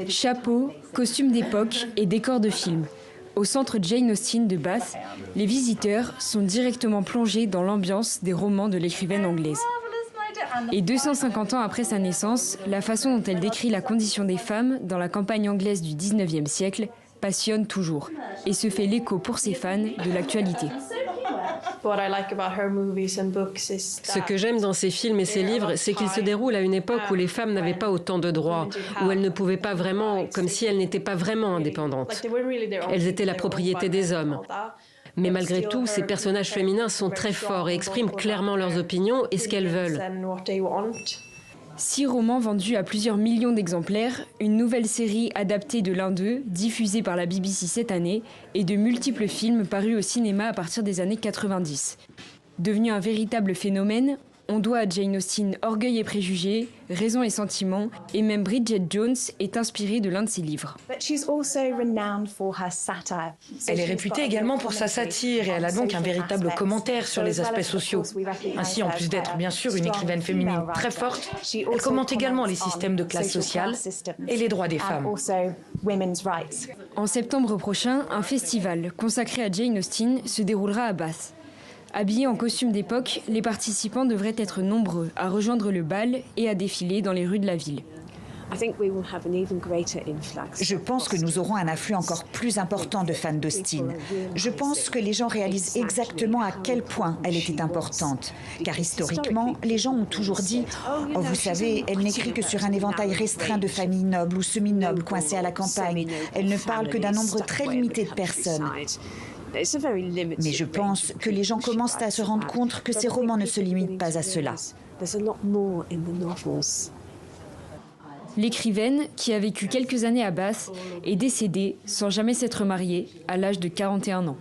Chapeau, costumes d'époque et décors de film. Au centre Jane Austen de Bath, les visiteurs sont directement plongés dans l'ambiance des romans de l'écrivaine anglaise. Et 250 ans après sa naissance, la façon dont elle décrit la condition des femmes dans la campagne anglaise du 19e siècle passionne toujours et se fait l'écho pour ses fans de l'actualité. Ce que j'aime dans ses films et ses livres, c'est qu'ils se déroulent à une époque où les femmes n'avaient pas autant de droits, où elles ne pouvaient pas vraiment, comme si elles n'étaient pas vraiment indépendantes. Elles étaient la propriété des hommes. Mais malgré tout, ces personnages féminins sont très forts et expriment clairement leurs opinions et ce qu'elles veulent. 6 romans vendus à plusieurs millions d'exemplaires, une nouvelle série adaptée de l'un d'eux, diffusée par la BBC cette année, et de multiples films parus au cinéma à partir des années 90. Devenu un véritable phénomène, on doit à Jane Austen Orgueil et préjugés, Raison et sentiments, et même Bridget Jones est inspirée de l'un de ses livres. Elle est réputée également pour sa satire et elle a donc un véritable commentaire sur les aspects sociaux. Ainsi, en plus d'être bien sûr une écrivaine féminine très forte, elle commente également les systèmes de classe sociale et les droits des femmes. En septembre prochain, un festival consacré à Jane Austen se déroulera à Bath. Habillés en costume d'époque, les participants devraient être nombreux à rejoindre le bal et à défiler dans les rues de la ville. Je pense que nous aurons un afflux encore plus important de fans d'Austen. Je pense que les gens réalisent exactement à quel point elle était importante. Car historiquement, les gens ont toujours dit « Oh, vous savez, elle n'écrit que sur un éventail restreint de familles nobles ou semi-nobles coincées à la campagne. Elle ne parle que d'un nombre très limité de personnes. » Mais je pense que les gens commencent à se rendre compte que ces romans ne se limitent pas à cela. L'écrivaine, qui a vécu quelques années à Bath, est décédée sans jamais s'être mariée à l'âge de 41 ans.